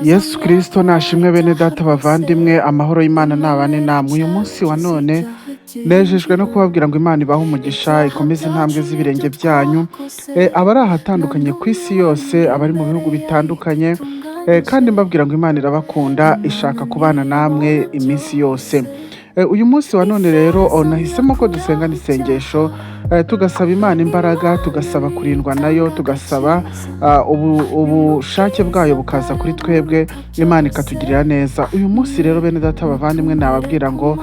Yesu Kristo nashimwe bene data bavandimwe, amahoro y'Imana nabane namwe. Uyu munsi wa none nejejwe no kubabwira ngo Imana ibahe umugisha, ikomeze intambwe z'ibirenge byanyu. Abari ahatandukanye ku isi yose, abari mu bihugu bitandukanye, kandi mbabwira ngo Imana irabakunda, ishaka kubana namwe iminsi yose. Uyu munsi wa none rero nahisemo ko dusengana isengesho, tugasaba Imana imbaraga, tugasaba kurindwa nayo, tugasaba ubushake bwayo bukaza kuri twebwe, Imana ikatugirira neza. Uyu munsi rero bene data bavandimwe, nababwira ngo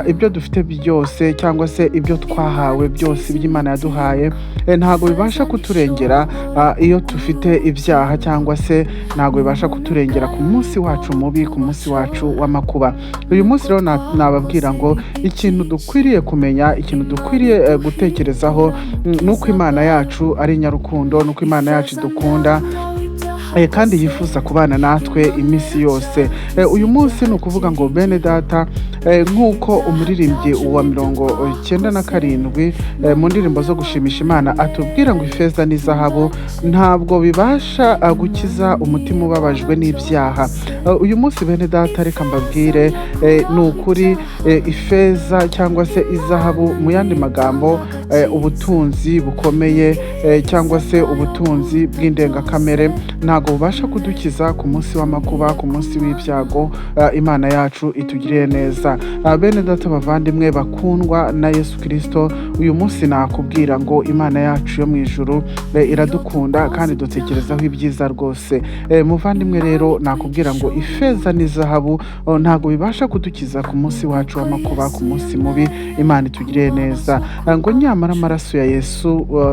ibyo dufite byose cyangwa se ibyo twahawe byose by'Imana yaduhaye, ntabwo bibasha kuturengera iyo dufite ibyaha, cyangwa se ntabwo bibasha kuturengera ku munsi wacu mubi, ku munsi wacu w'amakuba. Uyu munsi rero nababwira ngo ikintu dukwiriye kumenya, ikintu dukwiriye gutekerezaho, nuko Imana yacu ari nyarukundo, nuko Imana yacu idukunda kandi yifuza kubana natwe iminsi yose. Uyu munsi ni ukuvuga ngo bene data, nk'uko umuririmbyi wa 97 mu ndirimbo zo gushimisha Imana atubwira ngo ifeza n'izahabu ntabwo bibasha gukiza umutima ubabajwe n'ibyaha. Uyu munsi bene data, reka mbabwire, ni ukuri ifeza cyangwa se izahabu, mu yandi magambo ubutunzi bukomeye cyangwa se ubutunzi bw'indengakamere, ntabwo bubasha kudukiza ku munsi w'amakuba, ku munsi w'ibyago. Imana yacu itugiriye neza. Bene data bavandimwe bakundwa na Yesu Kristo, uyu munsi nakubwira ngo Imana yacu yo mu ijuru iradukunda kandi dutekerezaho ibyiza rwose. Muvandimwe rero, nakubwira ngo ifeza n'izahabu ntabwo bibasha kudukiza ku munsi wacu w'amakuba, ku munsi mubi. Imana itugiriye neza. Ngo nyamara amaraso ya Yesu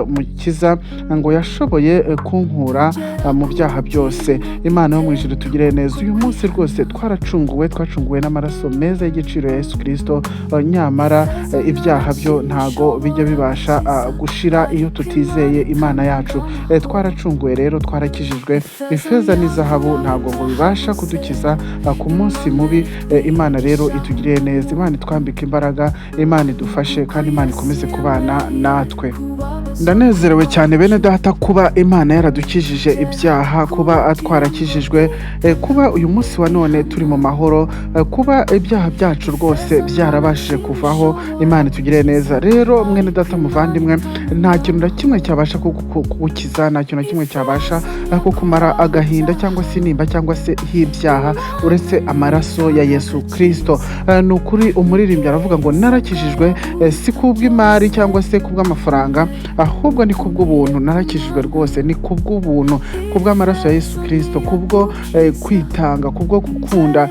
mukiza ngo yashoboye kunkura mu byaha byose. Imana yo mu ijuru tugire neza. Uyu munsi rwose twacunguwe n'amaraso meza y'igiciro ya Yesu Kristo. Nyamara ibyaha byo ntago bijya bibasha gushira iyo tutizeye Imana yacu. Twaracunguwe rero, twarakijijwe. Ifeza n'izahabu ntabwo ngo bibasha kudukiza ku munsi mubi. Imana rero itugiriye neza. Imana itwambike imbaraga, Imana idufashe, kandi Imana ikomeze kubana natwe. Ndanezerewe cyane bene data kuba Imana yaradukijije ibyaha, kuba twarakijijwe, kuba uyu munsi wa none turi mu mahoro, kuba ibyaha byacu rwose byarabashije kuvaho. Imana itugire neza. Rero mwene data muvandimwe, nta kintu na kimwe cyabasha kugukiza, nta kintu na kimwe cyabasha kukumara agahinda cyangwa se intimba cyangwa se ibyaha uretse amaraso ya Yesu Kristo. Ni ukuri umuririmbyi aravuga ngo narakijijwe, si kubw'imari cyangwa se kubw'amafaranga, ahubwo ni kubw'ubuntu. Narakijijwe rwose ni kubw'ubuntu, kubw'amaraso ya Yesu Kristo, kubwo kwitanga, kubwo gukunda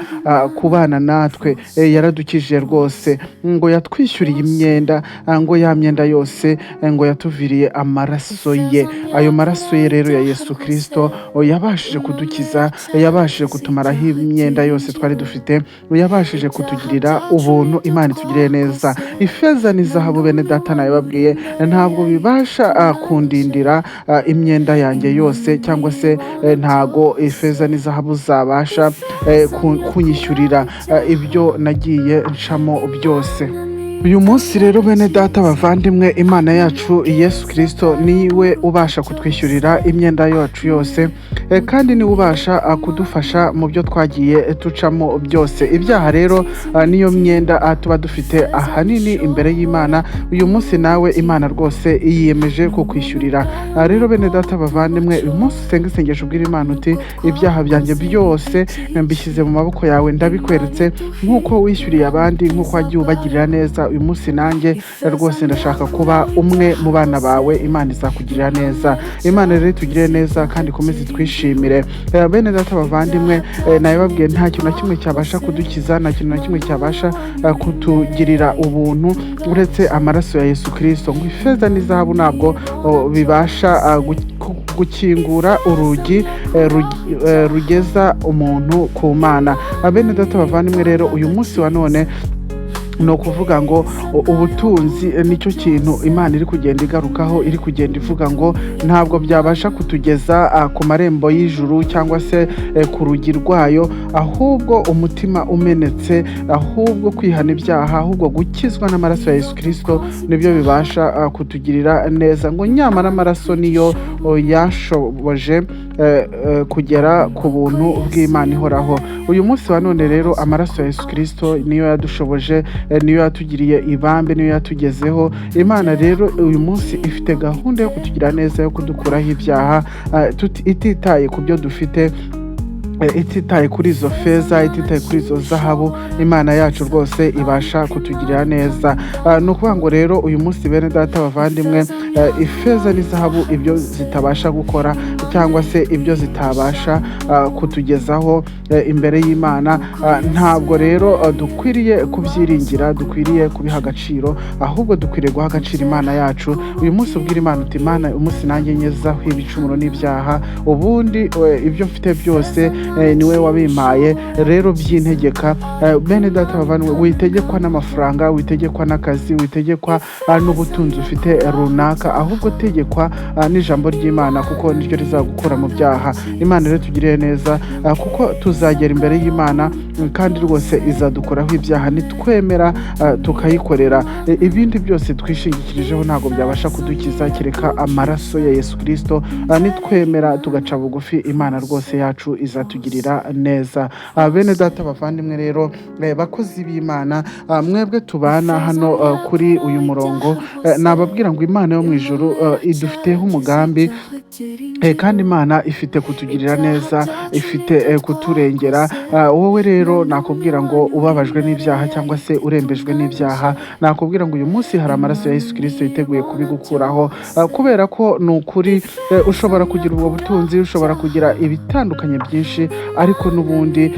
kubana natwe. Yaradukijije rwose, ngo yatwishyuriye imyenda, ngo ya myenda yose ngo yatuviriye amaraso ye. Ayo maraso ye rero ya Yesu Kristo yabashije kudukiza, yabashije kutumaraho imyenda yose twari dufite, yabashije kutugirira ubuntu. Imana itugiriye neza. Ifeza n'izahabu bene data nabibabwiye, ntabwo bibasha kundindira imyenda yanjye yose, cyangwa se ntago ifeza n'izahabu zabasha kunyishyurira ibyo nagiye ncamo byose. Uyu munsi rero bene data bavandimwe, Imana yacu Yesu Kristo niwe ubasha kutwishyurira imyenda yacu yose, kandi niwe ubasha kudufasha mu byo twagiye tucamo byose. Ibyaha rero niyo myenda tuba dufite ahanini imbere y'Imana. Uyu munsi nawe Imana rwose yiyemeje kukwishyurira. Rero bene data bavandimwe, uyu munsi usenga isengesho ubwira Imana uti ibyaha byanjye byose mbishyize mu maboko yawe, ndabikweretse. Nk'uko wishyuriye abandi, nk'uko wagiye ubagirira neza, uyu munsi nanjye rwose ndashaka kuba umwe mu bana bawe. Imana izakugirira neza. Imana rero itugirire neza kandi ikomeze twishimire. Bene data bavandimwe, nabibabwiye, nta kintu na kimwe cyabasha kudukiza, nta kintu na kimwe cyabasha kutugirira ubuntu uretse amaraso ya Yesu Kristo. Ngo ifeza n'izahabu ntabwo bibasha gukingura urugi rugeza umuntu ku Mana. Bene data bavandimwe rero, uyu munsi wa none ni ukuvuga ngo ubutunzi nicyo kintu Imana iri kugenda igarukaho, iri kugenda ivuga ngo ntabwo byabasha kutugeza ku marembo y'ijuru cyangwa se ku rugi rwayo, ahubwo umutima umenetse, ahubwo kwihana ibyaha, ahubwo gukizwa n'amaraso ya Yesu Kristo nibyo bibasha kutugirira neza. Ngo nyamara amaraso niyo yashoboje kugera ku buntu bw'Imana ihoraho. Uyu munsi wa none rero amaraso ya Yesu Kristo niyo yadushoboje, niyo yatugiriye ibambe, niyo yatugezeho. Imana rero uyu munsi ifite gahunda yo kutugira neza, yo kudukuraho ibyaha, ititaye ku byo dufite, ititaye kuri izo feza, ititaye kuri izo zahabu. Imana yacu rwose ibasha kutugirira neza. Ni ukuvuga ngo rero uyu munsi bene data bavandimwe, ifeza n'izahabu ibyo zitabasha gukora cyangwa se ibyo zitabasha kutugezaho imbere y'Imana, ntabwo rero dukwiriye kubyiringira, dukwiriye kubiha agaciro, ahubwo dukwiriye guha agaciro Imana yacu. Uyu munsi ubwira Imana uti Imana, umunsi nanjye nyezaho ibicumuro n'ibyaha, ubundi ibyo mfite byose niwe wabimpaye, rero by'integeka. Bene data bavandimwe, witegekwa n'amafaranga, witegekwa n'akazi, witegekwa n'ubutunzi ufite runaka, ahubwo tegekwa n'ijambo ry'Imana, kuko niryo rizagukura mu byaha. Imana rero tugirire neza, kuko tuzagera imbere y'Imana kandi rwose izadukuraho ibyaha nitwemera tukayikorera. Ibindi byose twishingikirijeho ntabwo byabasha kudukiza kereka amaraso ya Yesu Kristo. Nitwemera tugaca bugufi, Imana rwose yacu izatugirira neza. Bene data bavandimwe rero, bakozi b'Imana, mwebwe tubana hano kuri uyu murongo, nababwira ngo Imana yo mu ijuru idufiteho umugambi, kandi Imana ifite kutugirira neza, ifite kuturengera. Wowe rero nakubwira ngo ubabajwe n'ibyaha cyangwa se urembejwe n'ibyaha, nakubwira ngo uyu munsi hari amaraso ya Yesu Kristo yiteguye kubigukuraho, kubera ko ni ukuri ushobora kugira ubwo butunzi, ushobora kugira ibitandukanye byinshi, ariko n'ubundi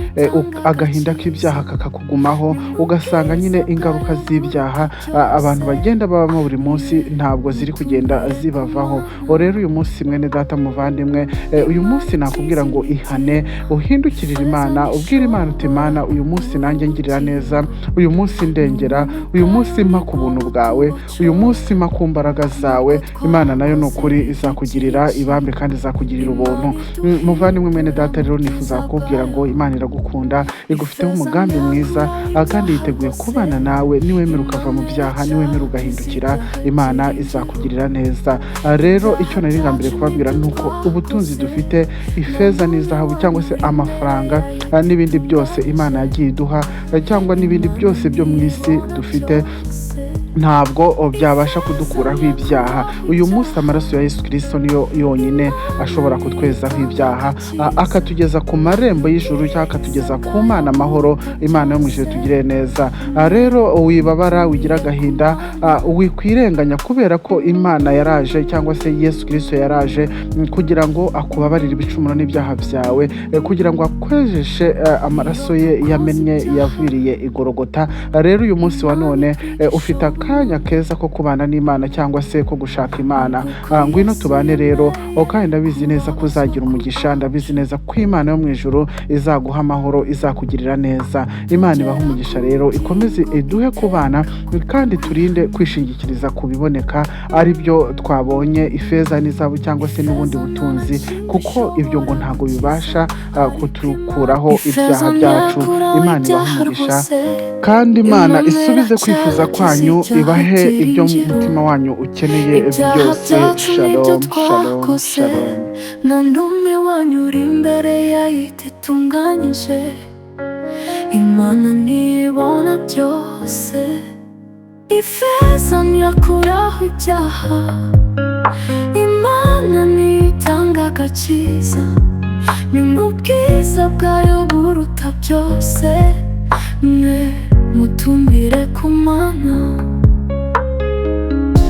agahinda k'ibyaha kakakugumaho, ugasanga nyine ingaruka z'ibyaha abantu bagenda babamo buri munsi ntabwo ziri kugenda zibavaho. Rero uyu munsi mwene data muvandimwe, uyu munsi nakubwira ngo ihane, uhindukirire Imana, ubwire Imana uti Mana, uyu munsi nanjye ngirira neza, uyu munsi ndengera, uyu munsi mpa ku buntu bwawe, uyu munsi mpa ku mbaraga zawe. Imana nayo ni ukuri izakugirira ibambe kandi izakugirira ubuntu. Muvandimwe mwene data rero, nifuza kukubwira ngo Imana iragukunda, igufiteho umugambi mwiza, kandi yiteguye kubana nawe. Niwemera ukava mu byaha, niwemera ugahindukira, Imana izakugirira neza. Rero icyo nari ngambiriye kubabwira ni uko ubutunzi dufite, ifeza n'izahabu cyangwa se amafaranga n'ibindi byose Imana yagiye iduha, cyangwa n'ibindi byose byo mu isi dufite, ntabwo byabasha kudukuraho ibyaha. Uyu munsi amaraso ya Yesu Kristo niyo yonyine ashobora kutwezaho ibyaha, akatugeza ku marembo y'ijuru, cyangwa akatugeza ku Mana amahoro. Imana yo mu ijuru tugire neza. Rero wibabara, wigira agahinda, wikwirenganya, kubera ko Imana yaraje, cyangwa se Yesu Kristo yaraje kugira ngo akubabarire ibicumuro n'ibyaha byawe, kugira ngo akwejeshe amaraso ye yamennye yaviriye igorogota. Rero uyu munsi wa none ufite akanya keza ko kubana n'Imana, cyangwa se ko gushaka Imana. Ngwino tubane rero, kandi ndabizi neza ko uzagira umugisha, ndabizi neza ko Imana yo mu ijuru izaguha amahoro, izakugirira neza. Imana ibaha umugisha rero, ikomeze iduhe kubana, kandi turinde kwishingikiriza ku biboneka, ari byo twabonye, ifeza n'izahabu cyangwa se n'ubundi butunzi, kuko ibyo ngo ntabwo bibasha kutukuraho ibyaha byacu. Imana ibaha umugisha, kandi Imana isubize kwifuza kwanyu, ibahe ibyo umutima wanyu ukeneye byose. Shalom, shalom, shalom. Na n'umwe wanyu uri imbere y'ayiti itunganyije, Imana nibona byose. Ifeza ntiyakuraho ibyaha, Imana nitanga agakiza, ni mu bwiza bwayo buruta byose. Mwe mutumire ku Mana,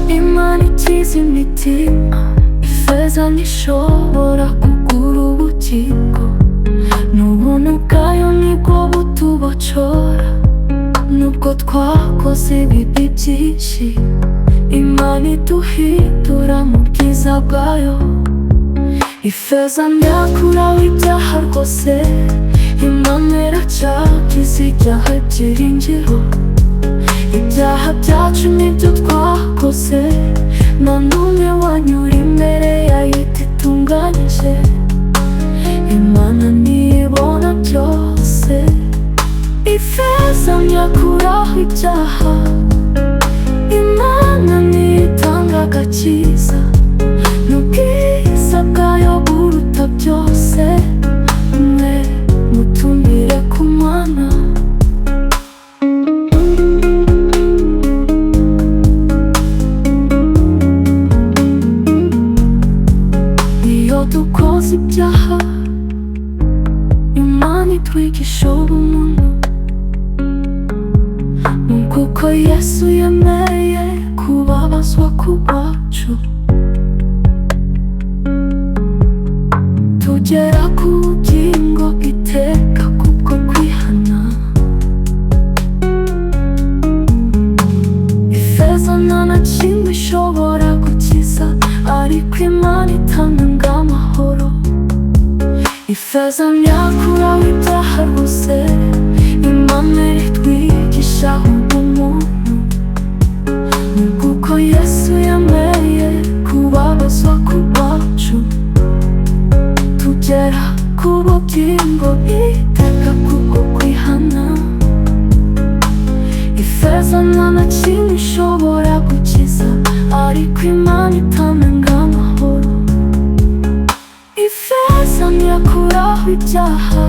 Imana ikiza imitima. Ifeza ntishobora kugura ubugingo, n'ubuntu bwayo nibwo butubocora. Nubwo twakoze ibibi byinshi, Imana iduhindura mu bwiza bwayo. Ifeza ntiyakuraho ibyaha rwose, Imana iracyakiza ibyaha byiringiro. Ibyaha byacu nibyo twakoze, nta n'umwe wanyu uri imbere y'ayiti itunganyije. Imana nibona byose. Ifeza ntiyakuraho ibyaha, Imana nitanga agakiza, n'ubwiza bwayo buruta byose, mwe mutumire ku Mana. Iyo dukoze ibyaha, Imana itwigisha ubumuntu, kuko Yesu yemeye kubabazwa ku bwacu, tugera ku bugingo iteka kubwo kwihana. Ifeza nta na kimwe ishobora gukiza, ariko Imana itanga amahoro. Ifeza ntiyakuraho ibyaha rwose, Imana itwigisha ubumuntu, kuko Yesu yemeye kubabazwa ku bwacu, tugera ku bugingo iteka kubwo kwihana. Ifeza nta na kimwe ishobora gukiza, ariko Imana itanga amahoro. Ifeza ntiyakuraho ibyaha,